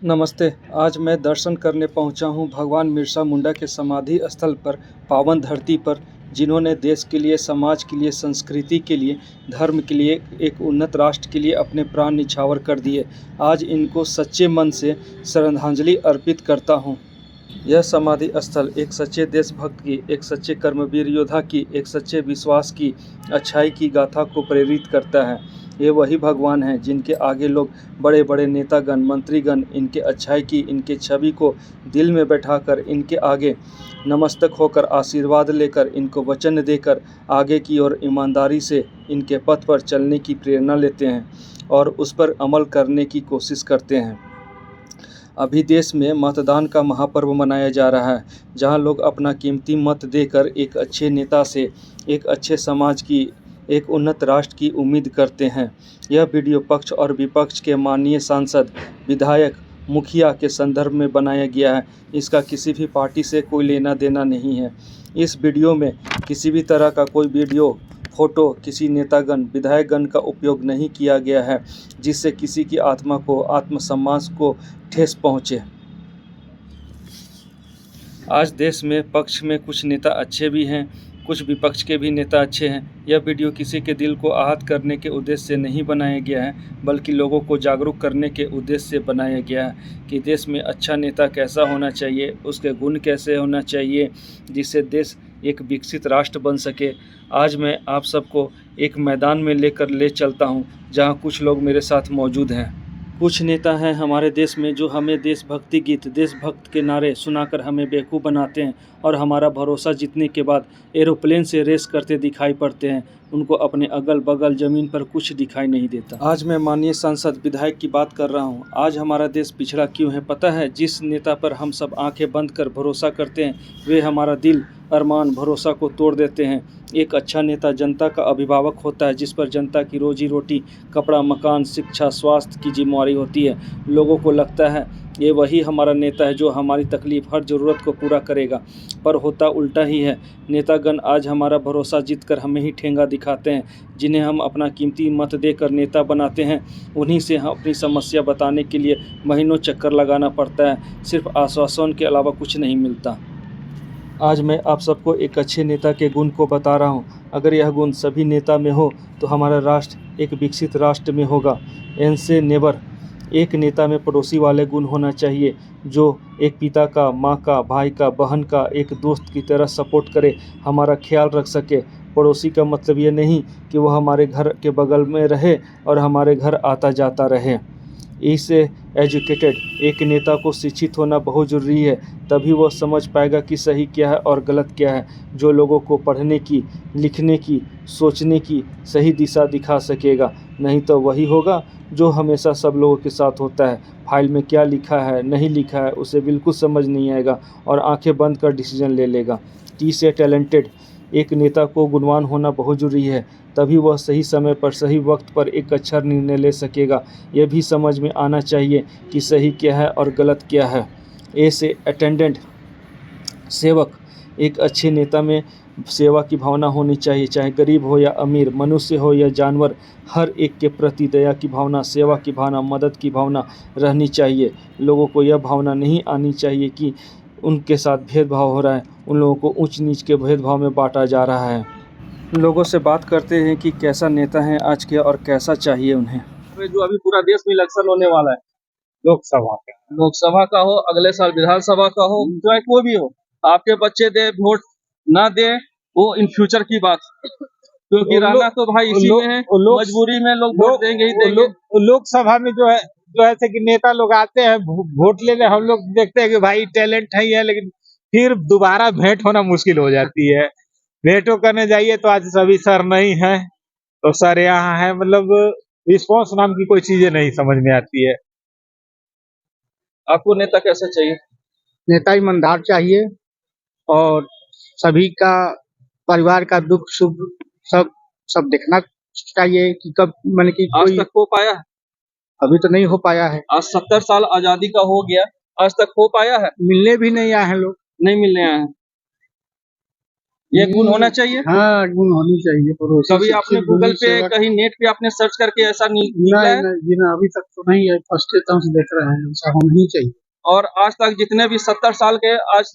नमस्ते। आज मैं दर्शन करने पहुंचा हूं भगवान बिरसा मुंडा के समाधि स्थल पर, पावन धरती पर, जिन्होंने देश के लिए, समाज के लिए, संस्कृति के लिए, धर्म के लिए, एक उन्नत राष्ट्र के लिए अपने प्राण निछावर कर दिए। आज इनको सच्चे मन से श्रद्धांजलि अर्पित करता हूं। यह समाधि स्थल एक सच्चे देशभक्त की, एक सच्चे कर्मवीर योद्धा की, एक सच्चे विश्वास की, अच्छाई की गाथा को प्रेरित करता है। ये वही भगवान हैं जिनके आगे लोग, बड़े बड़े नेतागण, मंत्रीगण, इनके अच्छाई की, इनके छवि को दिल में बैठाकर, इनके आगे नमस्तक होकर, आशीर्वाद लेकर, इनको वचन देकर आगे की ओर ईमानदारी से इनके पथ पर चलने की प्रेरणा लेते हैं और उस पर अमल करने की कोशिश करते हैं। अभी देश में मतदान का महापर्व मनाया जा रहा है, जहां लोग अपना कीमती मत देकर एक अच्छे नेता से, एक अच्छे समाज की, एक उन्नत राष्ट्र की उम्मीद करते हैं। यह वीडियो पक्ष और विपक्ष के माननीय सांसद, विधायक, मुखिया के संदर्भ में बनाया गया है। इसका किसी भी पार्टी से कोई लेना देना नहीं है। इस वीडियो में किसी भी तरह का कोई वीडियो, फोटो, किसी नेतागण, विधायकगण का उपयोग नहीं किया गया है, जिससे किसी की आत्मा को, आत्मसम्मान को ठेस पहुँचे। आज देश में पक्ष में कुछ नेता अच्छे भी हैं, कुछ विपक्ष के भी नेता अच्छे हैं। यह वीडियो किसी के दिल को आहत करने के उद्देश्य से नहीं बनाया गया है, बल्कि लोगों को जागरूक करने के उद्देश्य से बनाया गया है कि देश में अच्छा नेता कैसा होना चाहिए, उसके गुण कैसे होना चाहिए, जिससे देश एक विकसित राष्ट्र बन सके। आज मैं आप सबको एक मैदान में लेकर ले चलता हूं, जहां कुछ लोग मेरे साथ मौजूद हैं। कुछ नेता हैं हमारे देश में जो हमें देशभक्ति गीत, देशभक्त के नारे सुनाकर हमें बेवकूफ़ बनाते हैं और हमारा भरोसा जीतने के बाद एरोप्लेन से रेस करते दिखाई पड़ते हैं। उनको अपने अगल बगल ज़मीन पर कुछ दिखाई नहीं देता। आज मैं माननीय सांसद, विधायक की बात कर रहा हूँ। आज हमारा देश पिछड़ा क्यों है पता है? जिस नेता पर हम सब आंखें बंद कर भरोसा करते हैं, वे हमारा दिल, अरमान, भरोसा को तोड़ देते हैं। एक अच्छा नेता जनता का अभिभावक होता है, जिस पर जनता की रोजी रोटी, कपड़ा, मकान, शिक्षा, स्वास्थ्य की जिम्मेवारी होती है। लोगों को लगता है ये वही हमारा नेता है जो हमारी तकलीफ़, हर ज़रूरत को पूरा करेगा, पर होता उल्टा ही है। नेतागण आज हमारा भरोसा जीतकर हमें ही ठेंगा दिखाते हैं। जिन्हें हम अपना कीमती मत देकर नेता बनाते हैं, उन्हीं से हम अपनी समस्या बताने के लिए महीनों चक्कर लगाना पड़ता है। सिर्फ आश्वासन के अलावा कुछ नहीं मिलता। आज मैं आप सबको एक अच्छे नेता के गुण को बता रहा हूँ। अगर यह गुण सभी नेता में हो तो हमारा राष्ट्र एक विकसित राष्ट्र में होगा। इनसे नेबर, एक नेता में पड़ोसी वाले गुण होना चाहिए, जो एक पिता का, माँ का, भाई का, बहन का, एक दोस्त की तरह सपोर्ट करे, हमारा ख्याल रख सके। पड़ोसी का मतलब ये नहीं कि वह हमारे घर के बगल में रहे और हमारे घर आता जाता रहे। इससे एजुकेटेड, एक नेता को शिक्षित होना बहुत ज़रूरी है, तभी वह समझ पाएगा कि सही क्या है और गलत क्या है। जो लोगों को पढ़ने की, लिखने की, सोचने की सही दिशा दिखा सकेगा। नहीं तो वही होगा जो हमेशा सब लोगों के साथ होता है। फाइल में क्या लिखा है, नहीं लिखा है, उसे बिल्कुल समझ नहीं आएगा और आंखें बंद कर डिसीजन ले लेगा। टी से टैलेंटेड, एक नेता को गुणवान होना बहुत ज़रूरी है, तभी वह सही समय पर, सही वक्त पर एक अच्छा निर्णय ले सकेगा। यह भी समझ में आना चाहिए कि सही क्या है और गलत क्या है। ए से अटेंडेंट, सेवक, एक अच्छे नेता में सेवा की भावना होनी चाहिए, चाहे गरीब हो या अमीर, मनुष्य हो या जानवर, हर एक के प्रति दया की भावना, सेवा की भावना, मदद की भावना रहनी चाहिए। लोगों को यह भावना नहीं आनी चाहिए कि उनके साथ भेदभाव हो रहा है, उन लोगों को ऊंच नीच के भेदभाव में बांटा जा रहा है। लोगों से बात करते हैं कि कैसा नेता है आज के और कैसा चाहिए उन्हें। जो अभी पूरा देश में इलेक्शन होने वाला है, लोकसभा का हो, अगले साल विधानसभा का हो, चाहे कोई भी हो, आपके बच्चे दे वोट ना दे, वो इन फ्यूचर की बात, क्योंकि रहना तो भाई इसी में है, मजबूरी में लोग वोट देंगे ही देंगे। लोकसभा में जो है कि नेता लोग आते हैं वोट लेने, हम लोग देखते हैं कि भाई टैलेंट है, लेकिन फिर दोबारा भेंट होना मुश्किल हो जाती है। भेंटो करने जाइए तो आज सभी सर नहीं है, तो सर यहाँ है, मतलब रिस्पॉन्स नाम की कोई चीजें नहीं समझ में आती है। आपको नेता कैसे चाहिए? नेता ईमानदार चाहिए और सभी का, परिवार का दुख सुख सब देखना चाहिए कि कब, मैंने कि आज कोई तक हो पाया है? अभी तो नहीं हो पाया है। आज 70 साल आजादी का हो गया, आज तक हो पाया है? मिलने भी नहीं आए हैं लोग। नहीं मिलने आए हैं। ये गुण होना चाहिए। हाँ, गुण होनी चाहिए। पड़ोसी कभी आपने गूगल पे कहीं नेट पे आपने सर्च करके ऐसा निकला है? नहीं, ना अभी तक तो नहीं है, फर्स्ट टाइम से देख रहे हैं, ऐसा होना ही चाहिए। और आज तक जितने भी 70 साल के आज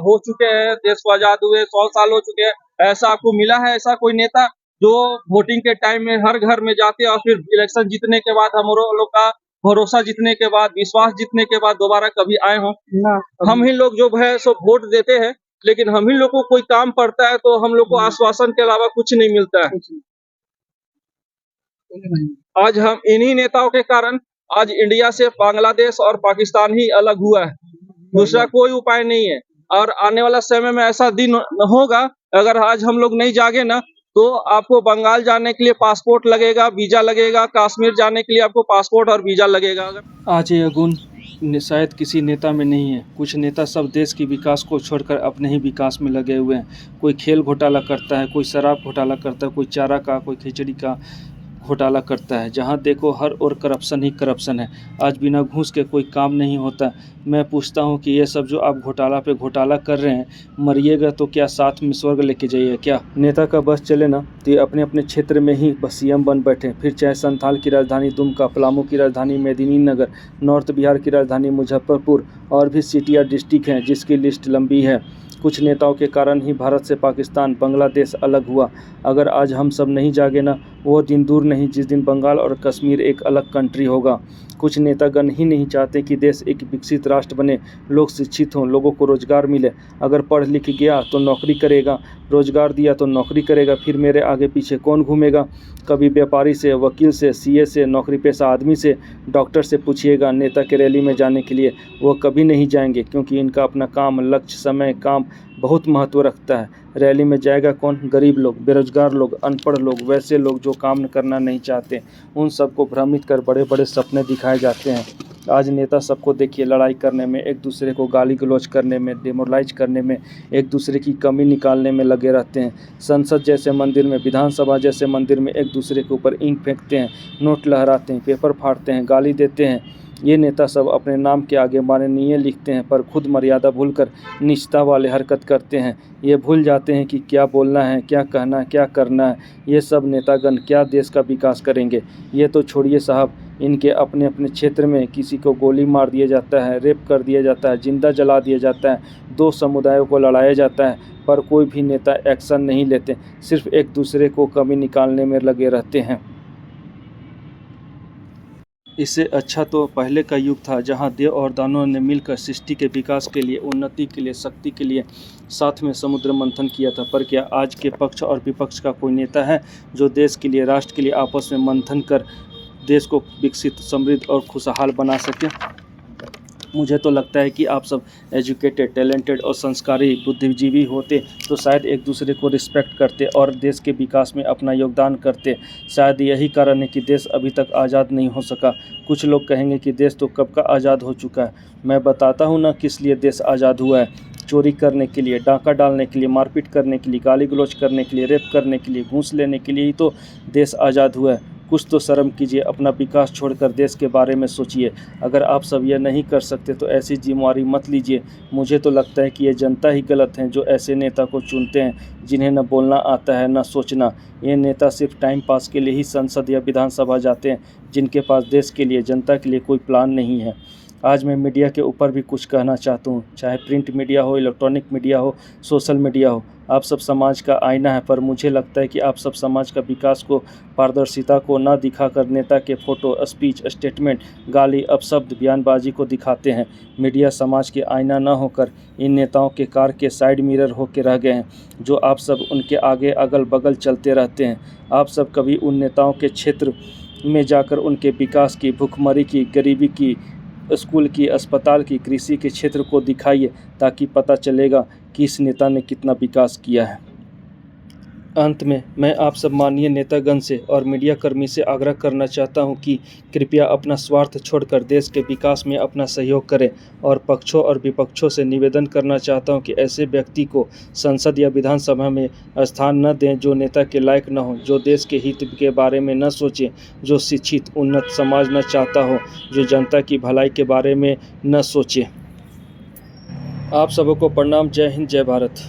हो चुके हैं, देश को आजाद हुए 100 साल हो चुके हैं, ऐसा आपको मिला है ऐसा कोई नेता जो वोटिंग के टाइम में हर घर में जाते और फिर इलेक्शन जीतने के बाद हम लोग का भरोसा जीतने के बाद, विश्वास जीतने के बाद दोबारा कभी आए हों? हम ही लोग जो है सो वोट देते हैं, लेकिन हम ही लोग को कोई काम पड़ता है तो हम लोग को आश्वासन के अलावा कुछ नहीं मिलता है। आज हम इन्हीं नेताओं के कारण आज इंडिया से बांग्लादेश और पाकिस्तान ही अलग हुआ है, दूसरा कोई उपाय नहीं है। और आने वाला समय में ऐसा दिन होगा, अगर आज हम लोग नहीं जागे ना, तो आपको बंगाल जाने के लिए पासपोर्ट लगेगा, वीजा लगेगा, कश्मीर जाने के लिए आपको पासपोर्ट और वीजा लगेगा। आज यह गुण शायद किसी नेता में नहीं है। कुछ नेता सब देश की विकास को छोड़कर अपने ही विकास में लगे हुए हैं। कोई खेल घोटाला करता है, कोई शराब घोटाला करता है, कोई चारा का, कोई खिचड़ी का घोटाला करता है। जहां देखो हर ओर करप्शन ही करप्शन है। आज बिना घूस के कोई काम नहीं होता। मैं पूछता हूं कि ये सब जो आप घोटाला पे घोटाला कर रहे हैं, मरिएगा तो क्या साथ में स्वर्ग लेके जाइए क्या? नेता का बस चले ना तो ये अपने अपने क्षेत्र में ही बस सीएम बन बैठे। फिर चाहे संथाल की राजधानी दुमका, पलामू की राजधानी मेदिनीनगर, नॉर्थ बिहार की राजधानी मुजफ्फरपुर और भी सिटी या डिस्ट्रिक्ट हैं जिसकी लिस्ट लंबी है। कुछ नेताओं के कारण ही भारत से पाकिस्तान, बांग्लादेश अलग हुआ। अगर आज हम सब नहीं जागे ना, वो दिन दूर नहीं जिस दिन बंगाल और कश्मीर एक अलग कंट्री होगा। कुछ नेतागण ही नहीं चाहते कि देश एक विकसित राष्ट्र बने, लोग शिक्षित हों, लोगों को रोजगार मिले। अगर पढ़ लिख गया तो नौकरी करेगा, रोजगार दिया तो नौकरी करेगा, फिर मेरे आगे पीछे कौन घूमेगा? कभी व्यापारी से, वकील से, सीए से, नौकरी पेशा आदमी से, डॉक्टर से पूछिएगा नेता के रैली में जाने के लिए, वो कभी नहीं जाएंगे क्योंकि इनका अपना काम, लक्ष्य, समय, काम बहुत महत्व रखता है। रैली में जाएगा कौन? गरीब लोग, बेरोजगार लोग, अनपढ़ लोग, वैसे लोग जो काम करना नहीं चाहते। उन सबको भ्रमित कर बड़े बड़े सपने दिखाए जाते हैं। आज नेता सबको देखिए लड़ाई करने में, एक दूसरे को गाली गलौज करने में, डिमोरलाइज करने में, एक दूसरे की कमी निकालने में लगे रहते हैं। संसद जैसे मंदिर में, विधानसभा जैसे मंदिर में एक दूसरे के ऊपर ईंट फेंकते हैं, नोट लहराते हैं, पेपर फाड़ते हैं, गाली देते हैं। ये नेता सब अपने नाम के आगे माननीय लिखते हैं पर खुद मर्यादा भूलकर नीचता वाले हरकत करते हैं। ये भूल जाते हैं कि क्या बोलना है, क्या कहना है, क्या करना है। ये सब नेतागण क्या देश का विकास करेंगे? ये तो छोड़िए साहब, इनके अपने अपने क्षेत्र में किसी को गोली मार दिया जाता है, रेप कर दिया जाता है, जिंदा जला दिया जाता है, दो समुदायों को लड़ाया जाता है, पर कोई भी नेता एक्शन नहीं लेते, सिर्फ एक दूसरे को कमी निकालने में लगे रहते हैं। इससे अच्छा तो पहले का युग था जहां देव और दानव ने मिलकर सृष्टि के विकास के लिए, उन्नति के लिए, शक्ति के लिए साथ में समुद्र मंथन किया था। पर क्या आज के पक्ष और विपक्ष का कोई नेता है जो देश के लिए, राष्ट्र के लिए आपस में मंथन कर देश को विकसित, समृद्ध और खुशहाल बना सके? मुझे तो लगता है कि आप सब एजुकेटेड, टैलेंटेड और संस्कारी बुद्धिजीवी होते तो शायद एक दूसरे को रिस्पेक्ट करते और देश के विकास में अपना योगदान करते। शायद यही कारण है कि देश अभी तक आज़ाद नहीं हो सका। कुछ लोग कहेंगे कि देश तो कब का आज़ाद हो चुका है। मैं बताता हूँ ना किस लिए देश आज़ाद हुआ है। चोरी करने के लिए, डाका डालने के लिए, मारपीट करने के लिए, गाली गलौज करने के लिए, रेप करने के लिए, घूस लेने के लिए ही तो देश आज़ाद हुआ है। कुछ तो शर्म कीजिए, अपना विकास छोड़कर देश के बारे में सोचिए। अगर आप सब यह नहीं कर सकते तो ऐसी जिम्मेवारी मत लीजिए। मुझे तो लगता है कि ये जनता ही गलत है जो ऐसे नेता को चुनते हैं जिन्हें न बोलना आता है न सोचना। ये नेता सिर्फ टाइम पास के लिए ही संसद या विधानसभा जाते हैं, जिनके पास देश के लिए, जनता के लिए कोई प्लान नहीं है। आज मैं मीडिया के ऊपर भी कुछ कहना चाहता हूँ, चाहे प्रिंट मीडिया हो, इलेक्ट्रॉनिक मीडिया हो, सोशल मीडिया हो। आप सब समाज का आईना है, पर मुझे लगता है कि आप सब समाज का विकास को, पारदर्शिता को न दिखाकर नेता के फोटो, स्पीच, स्टेटमेंट, गाली, अपशब्द, बयानबाजी को दिखाते हैं। मीडिया समाज के आईना न होकर इन नेताओं के कार के साइड मिरर होकर रह गए हैं, जो आप सब उनके आगे अगल बगल चलते रहते हैं। आप सब कभी उन नेताओं के क्षेत्र में जाकर उनके विकास की, भुखमरी की, गरीबी की, स्कूल की, अस्पताल की, कृषि के क्षेत्र को दिखाइए, ताकि पता चलेगा कि इस नेता ने कितना विकास किया है। अंत में मैं आप सब माननीय नेतागण से और मीडिया कर्मी से आग्रह करना चाहता हूं कि कृपया अपना स्वार्थ छोड़कर देश के विकास में अपना सहयोग करें, और पक्षों और विपक्षों से निवेदन करना चाहता हूं कि ऐसे व्यक्ति को संसद या विधानसभा में स्थान न दें जो नेता के लायक न हो, जो देश के हित के बारे में न सोचे, जो शिक्षित, उन्नत समाज न चाहता हो, जो जनता की भलाई के बारे में न सोचे। आप सबों को प्रणाम। जय हिंद, जय भारत।